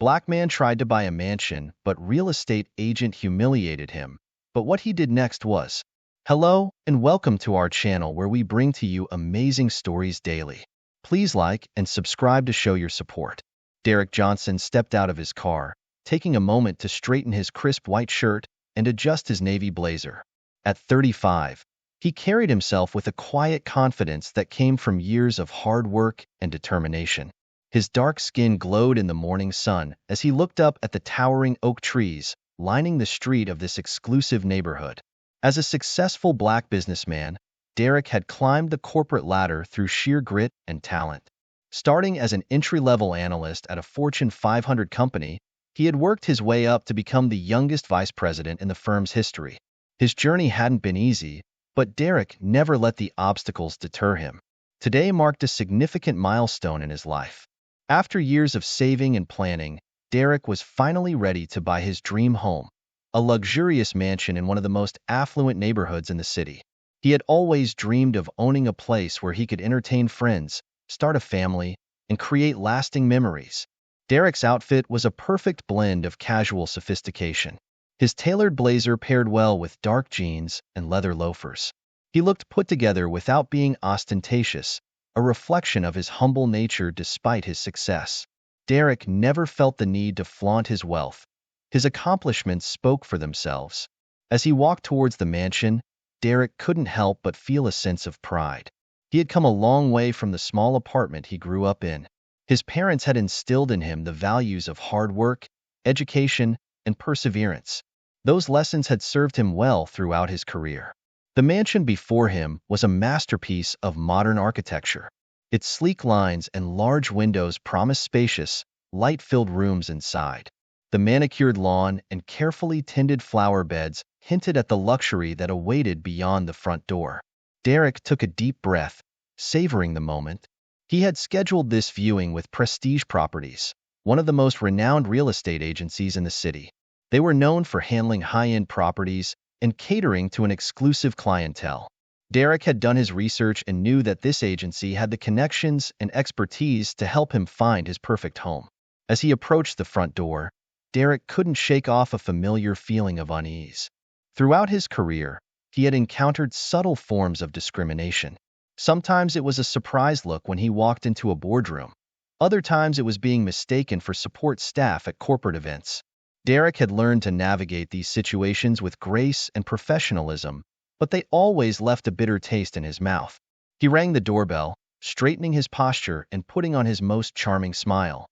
Black man tried to buy a mansion, but real estate agent humiliated him. But what he did next was, hello and welcome to our channel where we bring to you amazing stories daily. Please like and subscribe to show your support. Derrick Johnson stepped out of his car, taking a moment to straighten his crisp white shirt and adjust his navy blazer. At 35, he carried himself with a quiet confidence that came from years of hard work and determination. His dark skin glowed in the morning sun as he looked up at the towering oak trees lining the street of this exclusive neighborhood. As a successful black businessman, Derrick had climbed the corporate ladder through sheer grit and talent. Starting as an entry-level analyst at a Fortune 500 company, he had worked his way up to become the youngest vice president in the firm's history. His journey hadn't been easy, but Derrick never let the obstacles deter him. Today marked a significant milestone in his life. After years of saving and planning, Derrick was finally ready to buy his dream home, a luxurious mansion in one of the most affluent neighborhoods in the city. He had always dreamed of owning a place where he could entertain friends, start a family, and create lasting memories. Derrick's outfit was a perfect blend of casual sophistication. His tailored blazer paired well with dark jeans and leather loafers. He looked put together without being ostentatious, a reflection of his humble nature despite his success. Derrick never felt the need to flaunt his wealth. His accomplishments spoke for themselves. As he walked towards the mansion, Derrick couldn't help but feel a sense of pride. He had come a long way from the small apartment he grew up in. His parents had instilled in him the values of hard work, education, and perseverance. Those lessons had served him well throughout his career. The mansion before him was a masterpiece of modern architecture. Its sleek lines and large windows promised spacious, light-filled rooms inside. The manicured lawn and carefully tended flower beds hinted at the luxury that awaited beyond the front door. Derrick took a deep breath, savoring the moment. He had scheduled this viewing with Prestige Properties, one of the most renowned real estate agencies in the city. They were known for handling high-end properties and catering to an exclusive clientele. Derrick had done his research and knew that this agency had the connections and expertise to help him find his perfect home. As he approached the front door, Derrick couldn't shake off a familiar feeling of unease. Throughout his career, he had encountered subtle forms of discrimination. Sometimes it was a surprise look when he walked into a boardroom. Other times it was being mistaken for support staff at corporate events. Derrick had learned to navigate these situations with grace and professionalism, but they always left a bitter taste in his mouth. He rang the doorbell, straightening his posture and putting on his most charming smile.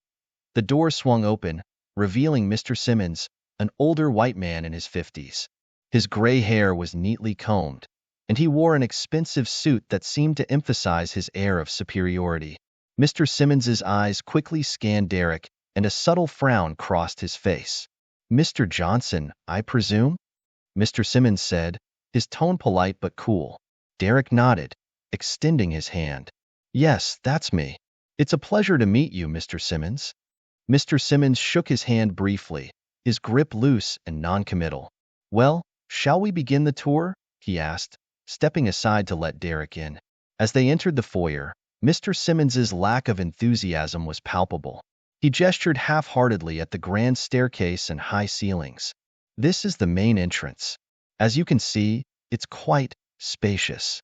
The door swung open, revealing Mr. Simmons, an older white man in his 50s. His gray hair was neatly combed, and he wore an expensive suit that seemed to emphasize his air of superiority. Mr. Simmons's eyes quickly scanned Derrick, and a subtle frown crossed his face. "Mr. Johnson, I presume?" Mr. Simmons said, his tone polite but cool. Derrick nodded, extending his hand. "Yes, that's me. It's a pleasure to meet you, Mr. Simmons." Mr. Simmons shook his hand briefly, his grip loose and noncommittal. "Well, shall we begin the tour?" he asked, stepping aside to let Derrick in. As they entered the foyer, Mr. Simmons's lack of enthusiasm was palpable. He gestured half-heartedly at the grand staircase and high ceilings. "This is the main entrance. As you can see, it's quite spacious."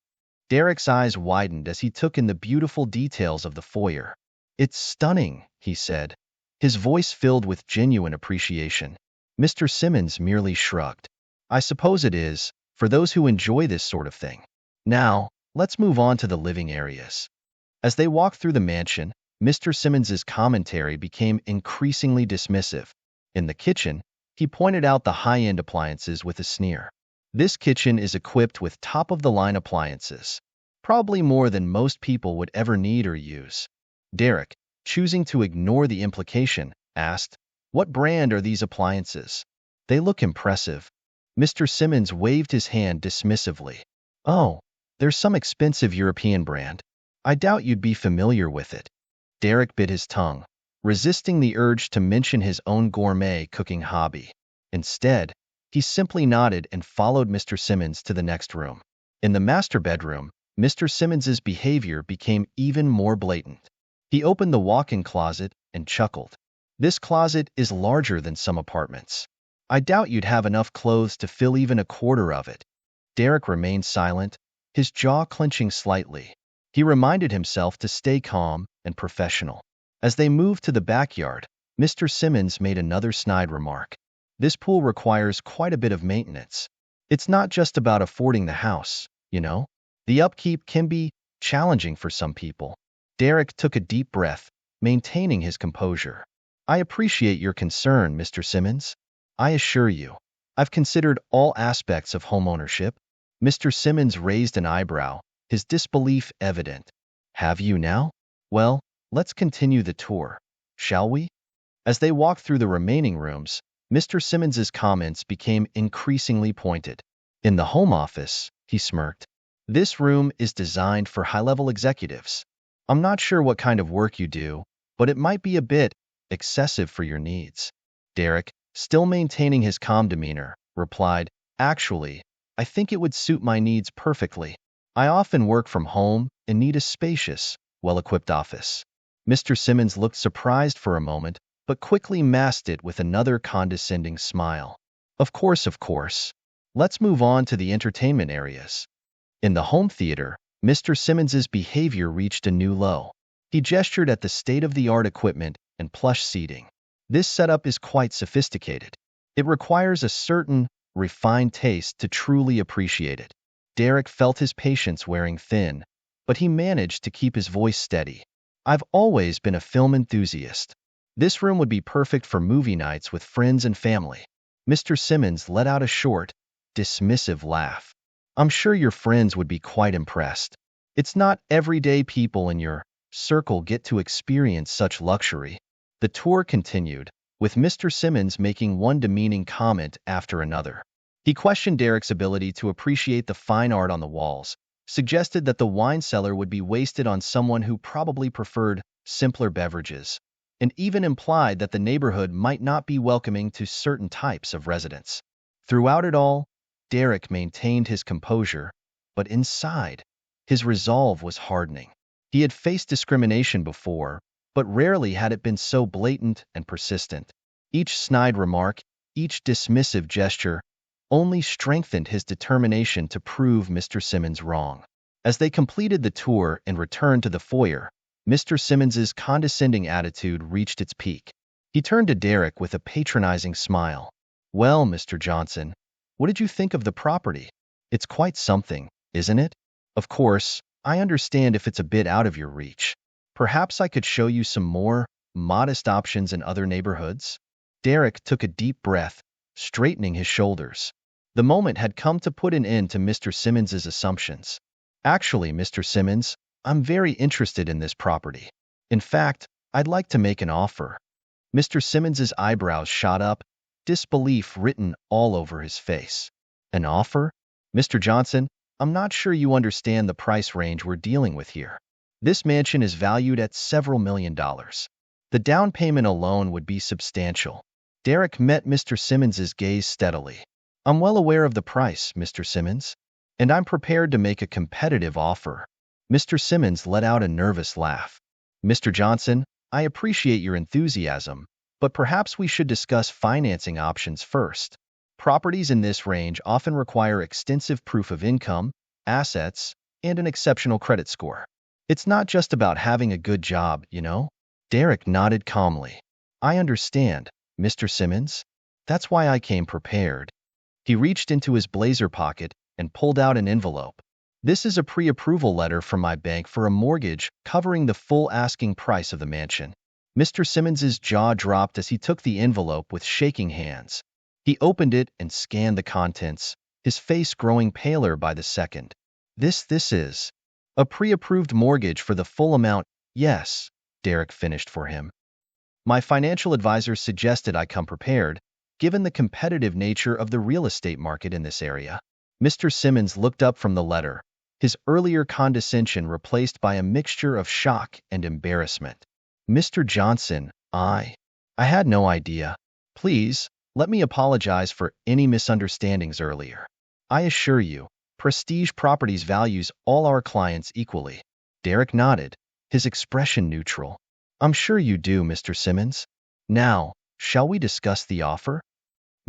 Derrick's eyes widened as he took in the beautiful details of the foyer. "It's stunning," he said, his voice filled with genuine appreciation. Mr. Simmons merely shrugged. "I suppose it is, for those who enjoy this sort of thing. Now, let's move on to the living areas." As they walked through the mansion, Mr. Simmons's commentary became increasingly dismissive. In the kitchen, he pointed out the high-end appliances with a sneer. "This kitchen is equipped with top-of-the-line appliances, probably more than most people would ever need or use." Derrick, choosing to ignore the implication, asked, "What brand are these appliances? They look impressive." Mr. Simmons waved his hand dismissively. "Oh, there's some expensive European brand. I doubt you'd be familiar with it." Derrick bit his tongue, resisting the urge to mention his own gourmet cooking hobby. Instead, he simply nodded and followed Mr. Simmons to the next room. In the master bedroom, Mr. Simmons's behavior became even more blatant. He opened the walk-in closet and chuckled. This closet is larger than some apartments. I doubt you'd have enough clothes to fill even a quarter of it. Derrick remained silent, his jaw clenching slightly. He reminded himself to stay calm and professional. As they moved to the backyard, Mr. Simmons made another snide remark. This pool requires quite a bit of maintenance. It's not just about affording the house, you know? The upkeep can be challenging for some people. Derrick took a deep breath, maintaining his composure. I appreciate your concern, Mr. Simmons. I assure you, I've considered all aspects of homeownership. Mr. Simmons raised an eyebrow, his disbelief evident. Have you now? Well, let's continue the tour, shall we? As they walked through the remaining rooms, Mr. Simmons's comments became increasingly pointed. In the home office, he smirked. This room is designed for high-level executives. I'm not sure what kind of work you do, but it might be a bit excessive for your needs. Derrick, still maintaining his calm demeanor, replied, Actually, I think it would suit my needs perfectly. I often work from home and need a spacious, well-equipped office. Mr. Simmons looked surprised for a moment, but quickly masked it with another condescending smile. Of course. Let's move on to the entertainment areas. In the home theater, Mr. Simmons's behavior reached a new low. He gestured at the state-of-the-art equipment and plush seating. This setup is quite sophisticated. It requires a certain, refined taste to truly appreciate it. Derrick felt his patience wearing thin, but he managed to keep his voice steady. I've always been a film enthusiast. This room would be perfect for movie nights with friends and family. Mr. Simmons let out a short, dismissive laugh. I'm sure your friends would be quite impressed. It's not everyday people in your circle get to experience such luxury. The tour continued, with Mr. Simmons making one demeaning comment after another. He questioned Derrick's ability to appreciate the fine art on the walls, suggested that the wine cellar would be wasted on someone who probably preferred simpler beverages, and even implied that the neighborhood might not be welcoming to certain types of residents. Throughout it all, Derrick maintained his composure, but inside, his resolve was hardening. He had faced discrimination before, but rarely had it been so blatant and persistent. Each snide remark, each dismissive gesture, only strengthened his determination to prove Mr. Simmons wrong. As they completed the tour and returned to the foyer, Mr. Simmons's condescending attitude reached its peak. He turned to Derrick with a patronizing smile. Well, Mr. Johnson, what did you think of the property? It's quite something, isn't it? Of course, I understand if it's a bit out of your reach. Perhaps I could show you some more modest options in other neighborhoods? Derrick took a deep breath, straightening his shoulders. The moment had come to put an end to Mr. Simmons's assumptions. Actually, Mr. Simmons, I'm very interested in this property. In fact, I'd like to make an offer. Mr. Simmons's eyebrows shot up, disbelief written all over his face. An offer? Mr. Johnson, I'm not sure you understand the price range we're dealing with here. This mansion is valued at several $1,000,000. The down payment alone would be substantial. Derrick met Mr. Simmons's gaze steadily. I'm well aware of the price, Mr. Simmons, and I'm prepared to make a competitive offer. Mr. Simmons let out a nervous laugh. Mr. Johnson, I appreciate your enthusiasm, but perhaps we should discuss financing options first. Properties in this range often require extensive proof of income, assets, and an exceptional credit score. It's not just about having a good job, you know? Derrick nodded calmly. I understand, Mr. Simmons. That's why I came prepared. He reached into his blazer pocket and pulled out an envelope. This is a pre-approval letter from my bank for a mortgage covering the full asking price of the mansion. Mr. Simmons's jaw dropped as he took the envelope with shaking hands. He opened it and scanned the contents, his face growing paler by the second. This is a pre-approved mortgage for the full amount. Yes, Derrick finished for him. My financial advisor suggested I come prepared, given the competitive nature of the real estate market in this area. Mr. Simmons looked up from the letter, his earlier condescension replaced by a mixture of shock and embarrassment. Mr. Johnson, I had no idea. Please, let me apologize for any misunderstandings earlier. I assure you, Prestige Properties values all our clients equally. Derrick nodded, his expression neutral. I'm sure you do, Mr. Simmons. Now, shall we discuss the offer?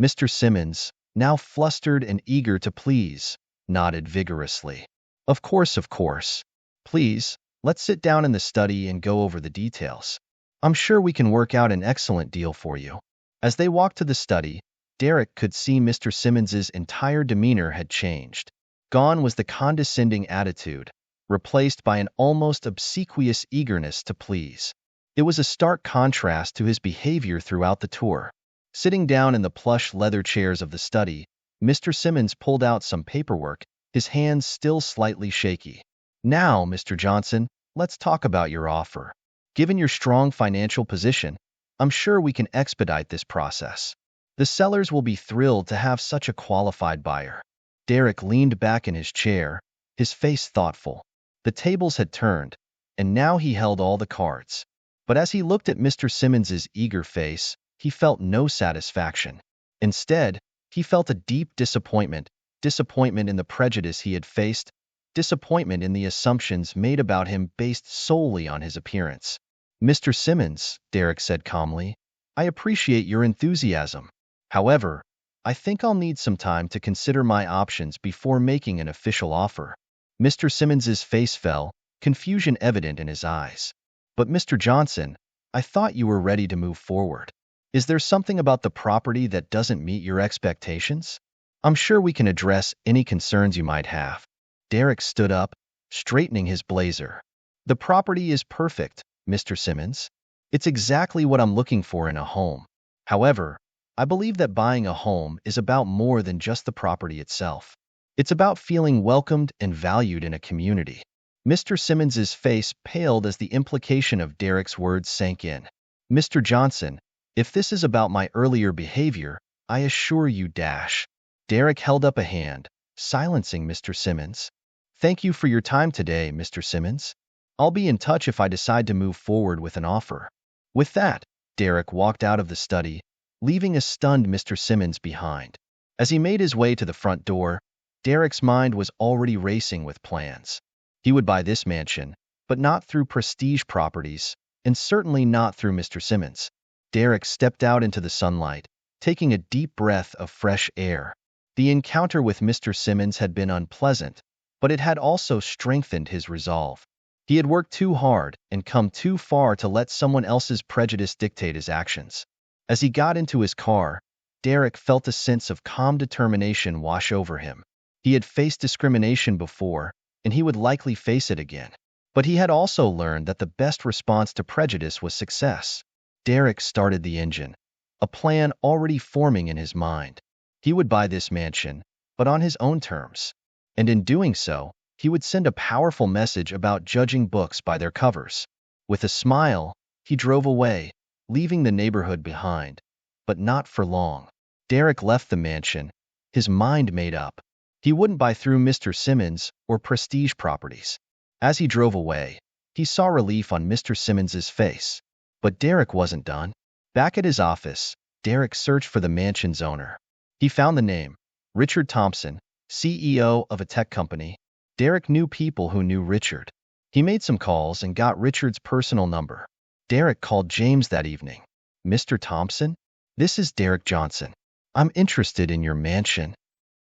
Mr. Simmons, now flustered and eager to please, nodded vigorously. Of course, of course. Please, let's sit down in the study and go over the details. I'm sure we can work out an excellent deal for you. As they walked to the study, Derrick could see Mr. Simmons's entire demeanor had changed. Gone was the condescending attitude, replaced by an almost obsequious eagerness to please. It was a stark contrast to his behavior throughout the tour. Sitting down in the plush leather chairs of the study, Mr. Simmons pulled out some paperwork, his hands still slightly shaky. Now, Mr. Johnson, let's talk about your offer. Given your strong financial position, I'm sure we can expedite this process. The sellers will be thrilled to have such a qualified buyer. Derrick leaned back in his chair, his face thoughtful. The tables had turned, and now he held all the cards. But as he looked at Mr. Simmons's eager face, he felt no satisfaction. Instead, he felt a deep disappointment in the prejudice he had faced, disappointment in the assumptions made about him based solely on his appearance. Mr. Simmons, Derrick said calmly, I appreciate your enthusiasm. However, I think I'll need some time to consider my options before making an official offer. Mr. Simmons's face fell, confusion evident in his eyes. But Mr. Johnson, I thought you were ready to move forward. Is there something about the property that doesn't meet your expectations? I'm sure we can address any concerns you might have. Derrick stood up, straightening his blazer. The property is perfect, Mr. Simmons. It's exactly what I'm looking for in a home. However, I believe that buying a home is about more than just the property itself. It's about feeling welcomed and valued in a community. Mr. Simmons's face paled as the implication of Derrick's words sank in. Mr. Johnson, if this is about my earlier behavior, I assure you dash. Derrick held up a hand, silencing Mr. Simmons. Thank you for your time today, Mr. Simmons. I'll be in touch if I decide to move forward with an offer. With that, Derrick walked out of the study, leaving a stunned Mr. Simmons behind. As he made his way to the front door, Derrick's mind was already racing with plans. He would buy this mansion, but not through prestige properties, and certainly not through Mr. Simmons. Derrick stepped out into the sunlight, taking a deep breath of fresh air. The encounter with Mr. Simmons had been unpleasant, but it had also strengthened his resolve. He had worked too hard and come too far to let someone else's prejudice dictate his actions. As he got into his car, Derrick felt a sense of calm determination wash over him. He had faced discrimination before, and he would likely face it again. But he had also learned that the best response to prejudice was success. Derrick started the engine, a plan already forming in his mind. He would buy this mansion, but on his own terms. And in doing so, he would send a powerful message about judging books by their covers. With a smile, he drove away, leaving the neighborhood behind. But not for long. Derrick left the mansion, his mind made up. He wouldn't buy through Mr. Simmons or prestige properties. As he drove away, he saw relief on Mr. Simmons's face. But Derrick wasn't done. Back at his office, Derrick searched for the mansion's owner. He found the name, Richard Thompson, CEO of a tech company. Derrick knew people who knew Richard. He made some calls and got Richard's personal number. Derrick called James that evening. Mr. Thompson? This is Derrick Johnson. I'm interested in your mansion.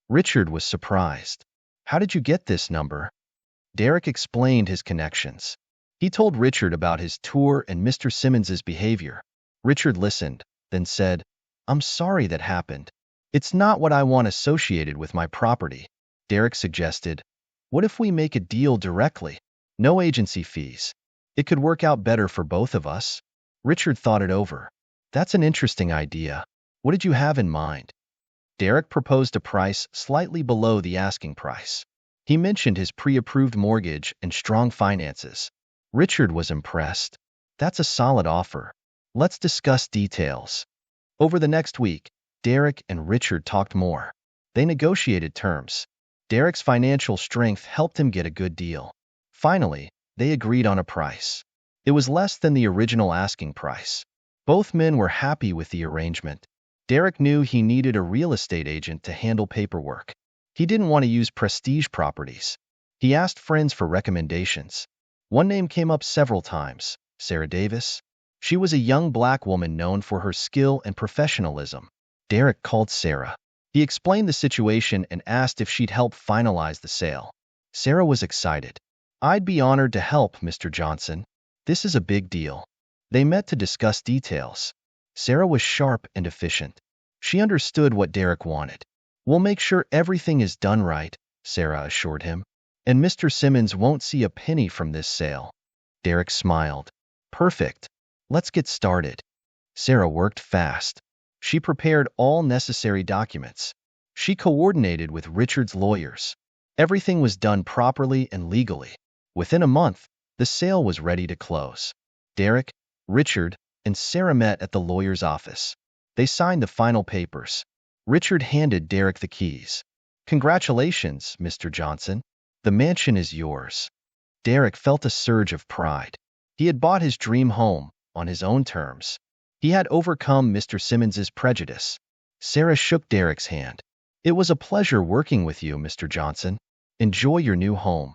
Richard was surprised. How did you get this number? Derrick explained his connections. He told Richard about his tour and Mr. Simmons's behavior. Richard listened, then said, I'm sorry that happened. It's not what I want associated with my property. Derrick suggested, what if we make a deal directly? No agency fees. It could work out better for both of us. Richard thought it over. That's an interesting idea. What did you have in mind? Derrick proposed a price slightly below the asking price. He mentioned his pre-approved mortgage and strong finances. Richard was impressed. That's a solid offer. Let's discuss details. Over the next week, Derrick and Richard talked more. They negotiated terms. Derrick's financial strength helped him get a good deal. Finally, they agreed on a price. It was less than the original asking price. Both men were happy with the arrangement. Derrick knew he needed a real estate agent to handle paperwork. He didn't want to use prestige properties. He asked friends for recommendations. One name came up several times, Sarah Davis. She was a young black woman known for her skill and professionalism. Derrick called Sarah. He explained the situation and asked if she'd help finalize the sale. Sarah was excited. "I'd be honored to help, Mr. Johnson. This is a big deal." They met to discuss details. Sarah was sharp and efficient. She understood what Derrick wanted. "We'll make sure everything is done right," Sarah assured him. "And Mr. Simmons won't see a penny from this sale." Derrick smiled. "Perfect. Let's get started." Sarah worked fast. She prepared all necessary documents. She coordinated with Richard's lawyers. Everything was done properly and legally. Within a month, the sale was ready to close. Derrick, Richard, and Sarah met at the lawyer's office. They signed the final papers. Richard handed Derrick the keys. "Congratulations, Mr. Johnson. The mansion is yours." Derrick felt a surge of pride. He had bought his dream home on his own terms. He had overcome Mr. Simmons's prejudice. Sarah shook Derrick's hand. "It was a pleasure working with you, Mr. Johnson. Enjoy your new home."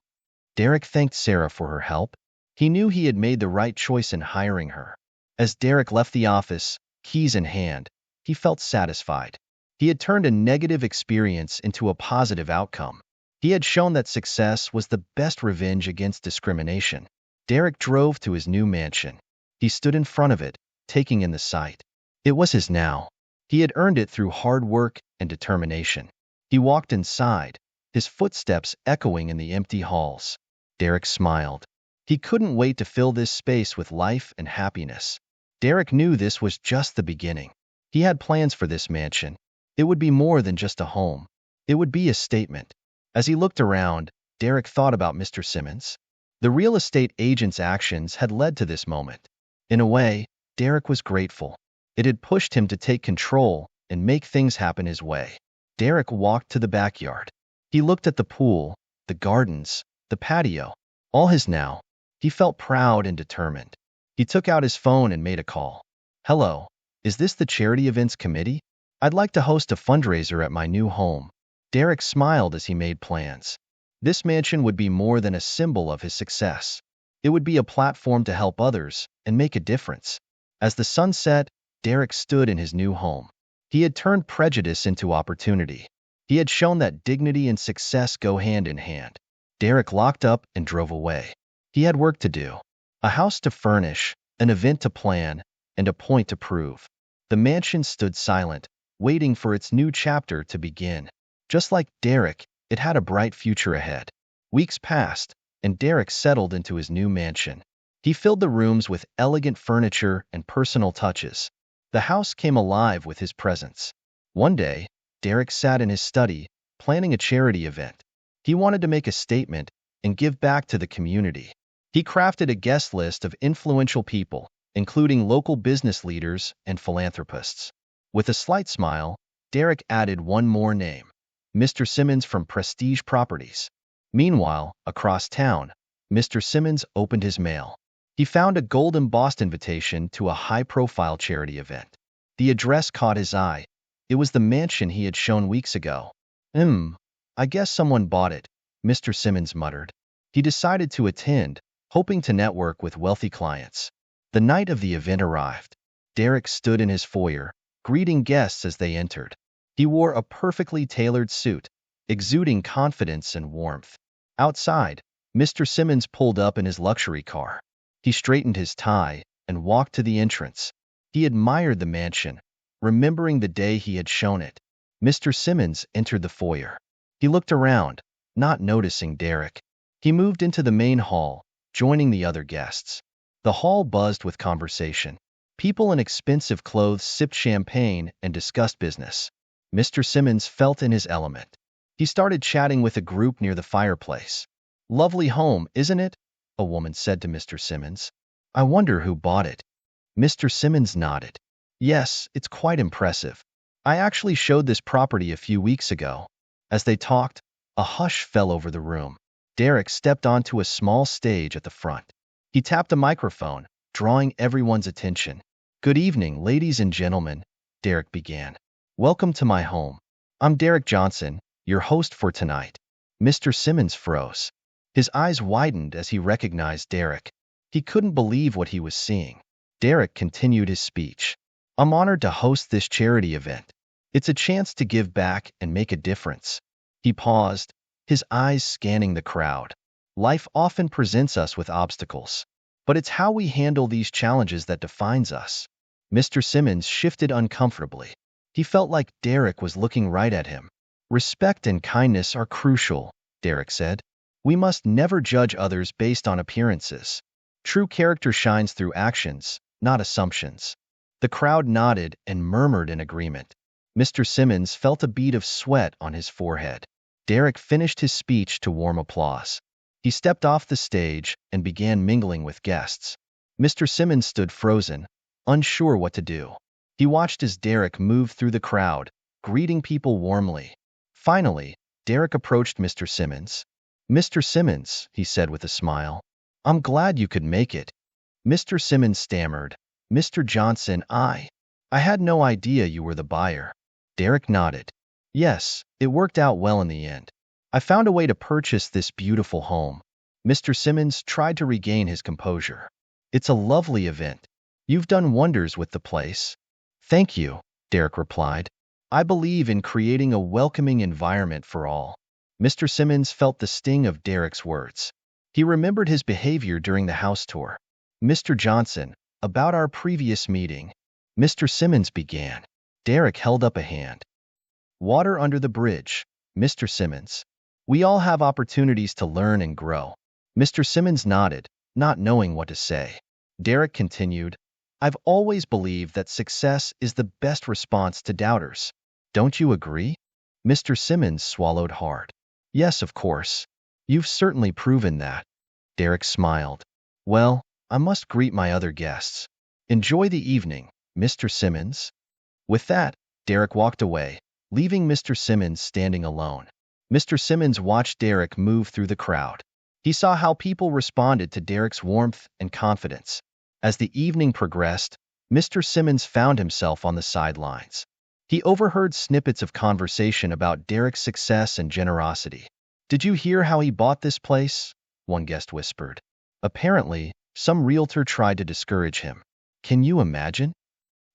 Derrick thanked Sarah for her help. He knew he had made the right choice in hiring her. As Derrick left the office, keys in hand, he felt satisfied. He had turned a negative experience into a positive outcome. He had shown that success was the best revenge against discrimination. Derrick drove to his new mansion. He stood in front of it, taking in the sight. It was his now. He had earned it through hard work and determination. He walked inside, his footsteps echoing in the empty halls. Derrick smiled. He couldn't wait to fill this space with life and happiness. Derrick knew this was just the beginning. He had plans for this mansion. It would be more than just a home. It would be a statement. As he looked around, Derrick thought about Mr. Simmons. The real estate agent's actions had led to this moment. In a way, Derrick was grateful. It had pushed him to take control and make things happen his way. Derrick walked to the backyard. He looked at the pool, the gardens, the patio. All his now. He felt proud and determined. He took out his phone and made a call. "Hello, is this the Charity Events Committee? I'd like to host a fundraiser at my new home." Derrick smiled as he made plans. This mansion would be more than a symbol of his success. It would be a platform to help others and make a difference. As the sun set, Derrick stood in his new home. He had turned prejudice into opportunity. He had shown that dignity and success go hand in hand. Derrick locked up and drove away. He had work to do. A house to furnish, an event to plan, and a point to prove. The mansion stood silent, waiting for its new chapter to begin. Just like Derrick, it had a bright future ahead. Weeks passed, and Derrick settled into his new mansion. He filled the rooms with elegant furniture and personal touches. The house came alive with his presence. One day, Derrick sat in his study, planning a charity event. He wanted to make a statement and give back to the community. He crafted a guest list of influential people, including local business leaders and philanthropists. With a slight smile, Derrick added one more name: Mr. Simmons from Prestige Properties. Meanwhile, across town, Mr. Simmons opened his mail. He found a gold-embossed invitation to a high-profile charity event. The address caught his eye. It was the mansion he had shown weeks ago. I guess someone bought it," Mr. Simmons muttered. He decided to attend, hoping to network with wealthy clients. The night of the event arrived. Derrick stood in his foyer, greeting guests as they entered. He wore a perfectly tailored suit, exuding confidence and warmth. Outside, Mr. Simmons pulled up in his luxury car. He straightened his tie and walked to the entrance. He admired the mansion, remembering the day he had shown it. Mr. Simmons entered the foyer. He looked around, not noticing Derrick. He moved into the main hall, joining the other guests. The hall buzzed with conversation. People in expensive clothes sipped champagne and discussed business. Mr. Simmons felt in his element. He started chatting with a group near the fireplace. "Lovely home, isn't it?" a woman said to Mr. Simmons. "I wonder who bought it." Mr. Simmons nodded. "Yes, it's quite impressive. I actually showed this property a few weeks ago." As they talked, a hush fell over the room. Derrick stepped onto a small stage at the front. He tapped a microphone, drawing everyone's attention. "Good evening, ladies and gentlemen," Derrick began. "Welcome to my home. I'm Derrick Johnson, your host for tonight." Mr. Simmons froze. His eyes widened as he recognized Derrick. He couldn't believe what he was seeing. Derrick continued his speech. I'm honored to host this charity event. It's a chance to give back and make a difference. He paused, his eyes scanning the crowd. Life often presents us with obstacles, but it's how we handle these challenges that defines us. Mr. Simmons shifted uncomfortably. He felt like Derrick was looking right at him. Respect and kindness are crucial, Derrick said. We must never judge others based on appearances. True character shines through actions, not assumptions. The crowd nodded and murmured in agreement. Mr. Simmons felt a bead of sweat on his forehead. Derrick finished his speech to warm applause. He stepped off the stage and began mingling with guests. Mr. Simmons stood frozen, unsure what to do. He watched as Derrick moved through the crowd, greeting people warmly. Finally, Derrick approached Mr. Simmons. Mr. Simmons, he said with a smile, I'm glad you could make it. Mr. Simmons stammered, Mr. Johnson, I had no idea you were the buyer. Derrick nodded. Yes, it worked out well in the end. I found a way to purchase this beautiful home. Mr. Simmons tried to regain his composure. It's a lovely event. You've done wonders with the place. Thank you, Derrick replied. I believe in creating a welcoming environment for all. Mr. Simmons felt the sting of Derrick's words. He remembered his behavior during the house tour. Mr. Johnson, about our previous meeting. Mr. Simmons began. Derrick held up a hand. Water under the bridge, Mr. Simmons. We all have opportunities to learn and grow. Mr. Simmons nodded, not knowing what to say. Derrick continued, I've always believed that success is the best response to doubters. Don't you agree? Mr. Simmons swallowed hard. Yes, of course. You've certainly proven that. Derrick smiled. Well, I must greet my other guests. Enjoy the evening, Mr. Simmons. With that, Derrick walked away, leaving Mr. Simmons standing alone. Mr. Simmons watched Derrick move through the crowd. He saw how people responded to Derrick's warmth and confidence. As the evening progressed, Mr. Simmons found himself on the sidelines. He overheard snippets of conversation about Derrick's success and generosity. Did you hear how he bought this place? One guest whispered. Apparently, some realtor tried to discourage him. Can you imagine?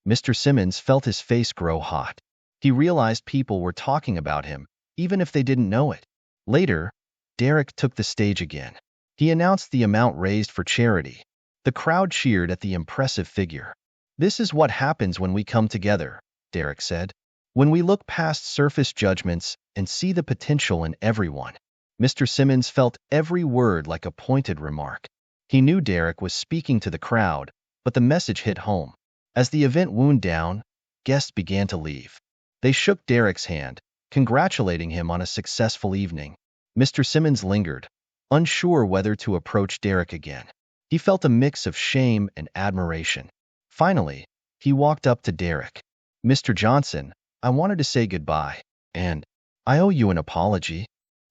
Mr. Simmons felt his face grow hot. He realized people were talking about him, even if they didn't know it. Later, Derrick took the stage again. He announced the amount raised for charity. The crowd cheered at the impressive figure. This is what happens when we come together, Derrick said. When we look past surface judgments and see the potential in everyone. Mr. Simmons felt every word like a pointed remark. He knew Derrick was speaking to the crowd, but the message hit home. As the event wound down, guests began to leave. They shook Derrick's hand, congratulating him on a successful evening. Mr. Simmons lingered, unsure whether to approach Derrick again. He felt a mix of shame and admiration. Finally, he walked up to Derrick. Mr. Johnson, I wanted to say goodbye, and I owe you an apology.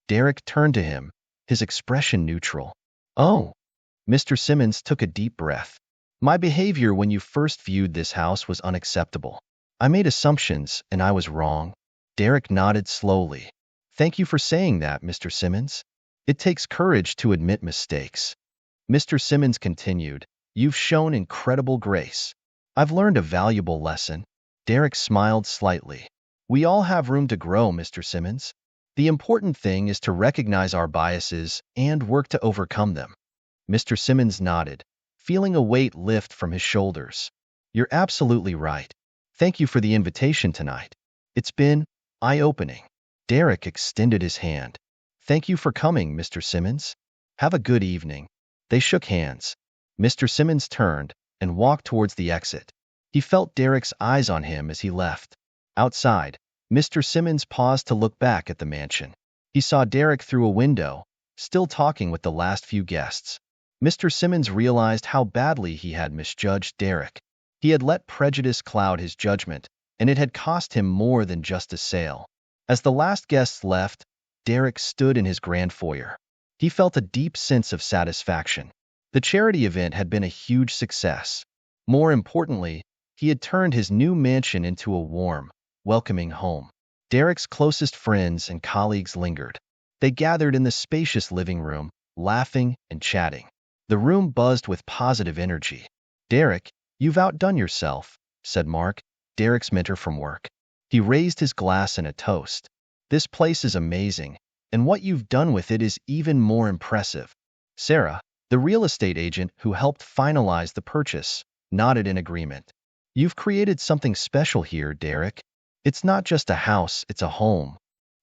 Derrick turned to him, his expression neutral. Oh. Mr. Simmons took a deep breath. My behavior when you first viewed this house was unacceptable. I made assumptions, and I was wrong. Derrick nodded slowly. Thank you for saying that, Mr. Simmons. It takes courage to admit mistakes. Mr. Simmons continued, You've shown incredible grace. I've learned a valuable lesson. Derrick smiled slightly. We all have room to grow, Mr. Simmons. The important thing is to recognize our biases and work to overcome them. Mr. Simmons nodded, feeling a weight lift from his shoulders. You're absolutely right. Thank you for the invitation tonight. It's been eye-opening. Derrick extended his hand. Thank you for coming, Mr. Simmons. Have a good evening. They shook hands. Mr. Simmons turned and walked towards the exit. He felt Derrick's eyes on him as he left. Outside, Mr. Simmons paused to look back at the mansion. He saw Derrick through a window, still talking with the last few guests. Mr. Simmons realized how badly he had misjudged Derrick. He had let prejudice cloud his judgment, and it had cost him more than just a sale. As the last guests left, Derrick stood in his grand foyer. He felt a deep sense of satisfaction. The charity event had been a huge success. More importantly, he had turned his new mansion into a warm, welcoming home. Derrick's closest friends and colleagues lingered. They gathered in the spacious living room, laughing and chatting. The room buzzed with positive energy. Derrick, "You've outdone yourself," said Mark, Derrick's mentor from work. He raised his glass in a toast. "This place is amazing, and what you've done with it is even more impressive." Sarah, the real estate agent who helped finalize the purchase, nodded in agreement. "You've created something special here, Derrick. It's not just a house, it's a home."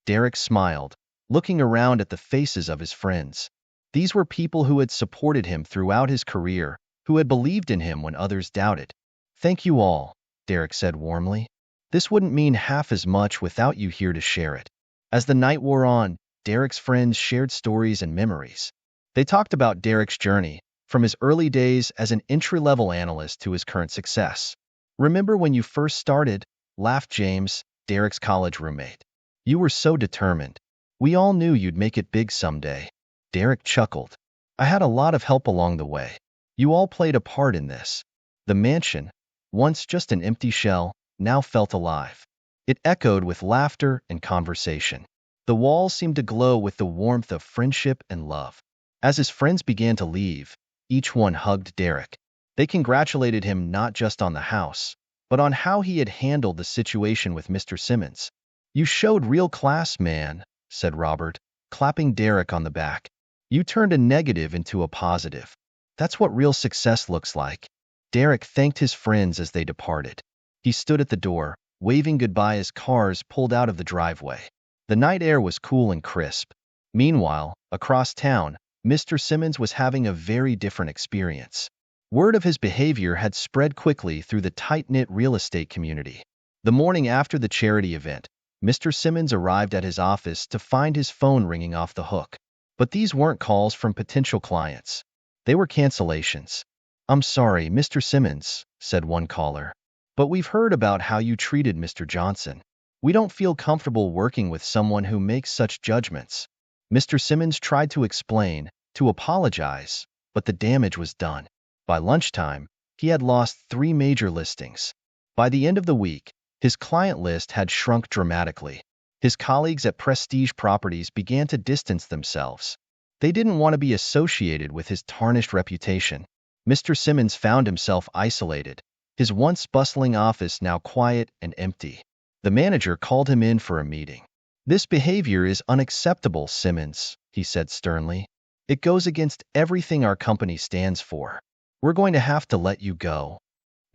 Derrick smiled, looking around at the faces of his friends. These were people who had supported him throughout his career, who had believed in him when others doubted. "Thank you all," Derrick said warmly. "This wouldn't mean half as much without you here to share it." As the night wore on, Derrick's friends shared stories and memories. They talked about Derrick's journey, from his early days as an entry-level analyst to his current success. "Remember when you first started?" laughed James, Derrick's college roommate. "You were so determined. We all knew you'd make it big someday." Derrick chuckled. "I had a lot of help along the way. You all played a part in this." The mansion, once just an empty shell, now felt alive. It echoed with laughter and conversation. The walls seemed to glow with the warmth of friendship and love. As his friends began to leave, each one hugged Derrick. They congratulated him not just on the house, but on how he had handled the situation with Mr. Simmons. "You showed real class, man," said Robert, clapping Derrick on the back. "You turned a negative into a positive. That's what real success looks like." Derrick thanked his friends as they departed. He stood at the door, waving goodbye as cars pulled out of the driveway. The night air was cool and crisp. Meanwhile, across town, Mr. Simmons was having a very different experience. Word of his behavior had spread quickly through the tight-knit real estate community. The morning after the charity event, Mr. Simmons arrived at his office to find his phone ringing off the hook. But these weren't calls from potential clients. They were cancellations. "I'm sorry, Mr. Simmons," said one caller, "but we've heard about how you treated Mr. Johnson. We don't feel comfortable working with someone who makes such judgments." Mr. Simmons tried to explain, to apologize, but the damage was done. By lunchtime, he had lost 3 major listings. By the end of the week, his client list had shrunk dramatically. His colleagues at Prestige Properties began to distance themselves. They didn't want to be associated with his tarnished reputation. Mr. Simmons found himself isolated, his once bustling office now quiet and empty. The manager called him in for a meeting. "This behavior is unacceptable, Simmons," he said sternly. "It goes against everything our company stands for. We're going to have to let you go."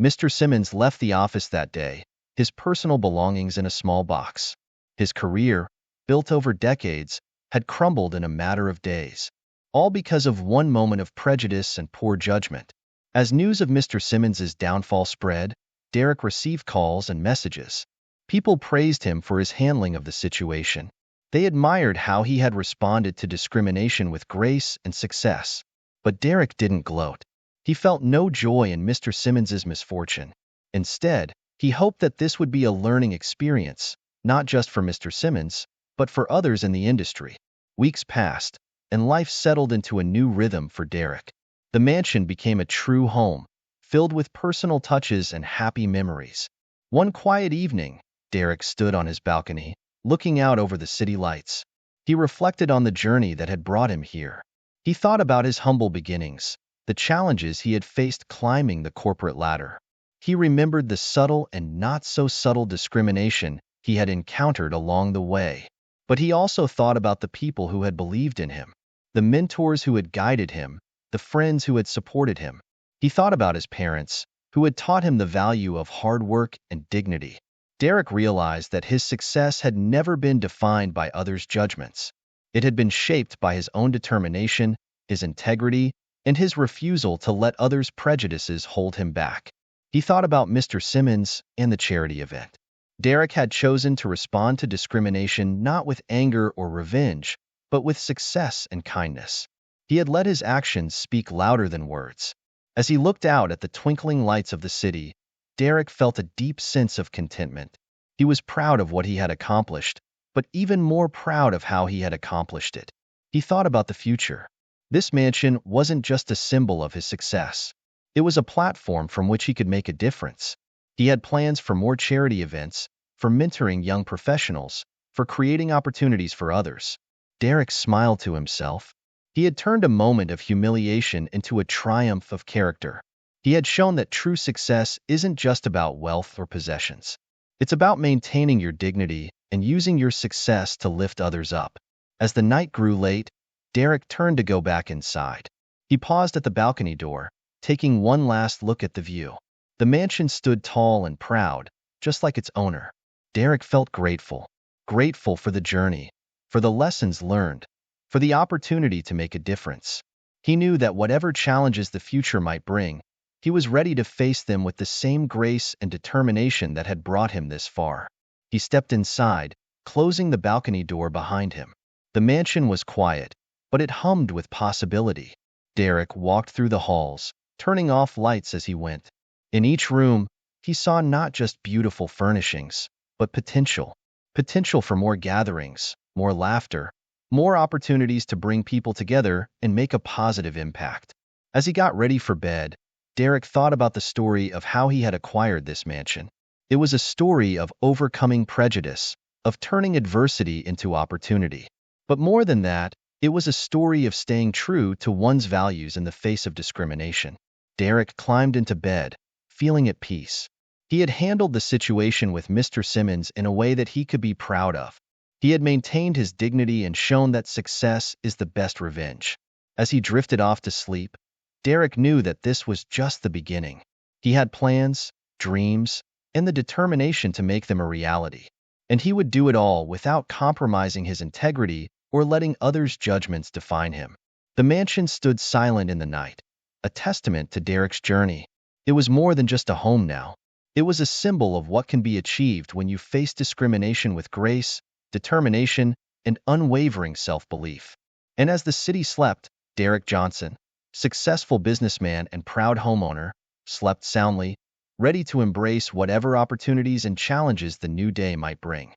Mr. Simmons left the office that day, his personal belongings in a small box. His career, built over decades, had crumbled in a matter of days, all because of one moment of prejudice and poor judgment. As news of Mr. Simmons's downfall spread, Derrick received calls and messages. People praised him for his handling of the situation. They admired how he had responded to discrimination with grace and success. But Derrick didn't gloat. He felt no joy in Mr. Simmons's misfortune. Instead, he hoped that this would be a learning experience, not just for Mr. Simmons, but for others in the industry. Weeks passed, and life settled into a new rhythm for Derrick. The mansion became a true home, filled with personal touches and happy memories. One quiet evening, Derrick stood on his balcony, looking out over the city lights. He reflected on the journey that had brought him here. He thought about his humble beginnings, the challenges he had faced climbing the corporate ladder. He remembered the subtle and not-so-subtle discrimination he had encountered along the way. But he also thought about the people who had believed in him, the mentors who had guided him, the friends who had supported him. He thought about his parents, who had taught him the value of hard work and dignity. Derrick realized that his success had never been defined by others' judgments. It had been shaped by his own determination, his integrity, and his refusal to let others' prejudices hold him back. He thought about Mr. Simmons and the charity event. Derrick had chosen to respond to discrimination not with anger or revenge, but with success and kindness. He had let his actions speak louder than words. As he looked out at the twinkling lights of the city, Derrick felt a deep sense of contentment. He was proud of what he had accomplished, but even more proud of how he had accomplished it. He thought about the future. This mansion wasn't just a symbol of his success. It was a platform from which he could make a difference. He had plans for more charity events, for mentoring young professionals, for creating opportunities for others. Derrick smiled to himself. He had turned a moment of humiliation into a triumph of character. He had shown that true success isn't just about wealth or possessions. It's about maintaining your dignity and using your success to lift others up. As the night grew late, Derrick turned to go back inside. He paused at the balcony door, taking one last look at the view. The mansion stood tall and proud, just like its owner. Derrick felt grateful. Grateful for the journey, for the lessons learned, for the opportunity to make a difference. He knew that whatever challenges the future might bring, he was ready to face them with the same grace and determination that had brought him this far. He stepped inside, closing the balcony door behind him. The mansion was quiet, but it hummed with possibility. Derrick walked through the halls, turning off lights as he went. In each room, he saw not just beautiful furnishings, but potential. Potential for more gatherings, more laughter, more opportunities to bring people together and make a positive impact. As he got ready for bed, Derrick thought about the story of how he had acquired this mansion. It was a story of overcoming prejudice, of turning adversity into opportunity. But more than that, it was a story of staying true to one's values in the face of discrimination. Derrick climbed into bed, feeling at peace. He had handled the situation with Mr. Simmons in a way that he could be proud of. He had maintained his dignity and shown that success is the best revenge. As he drifted off to sleep, Derrick knew that this was just the beginning. He had plans, dreams, and the determination to make them a reality. And he would do it all without compromising his integrity or letting others' judgments define him. The mansion stood silent in the night, a testament to Derrick's journey. It was more than just a home now. It was a symbol of what can be achieved when you face discrimination with grace, determination, and unwavering self-belief. And as the city slept, Derrick Johnson, successful businessman and proud homeowner, slept soundly, ready to embrace whatever opportunities and challenges the new day might bring.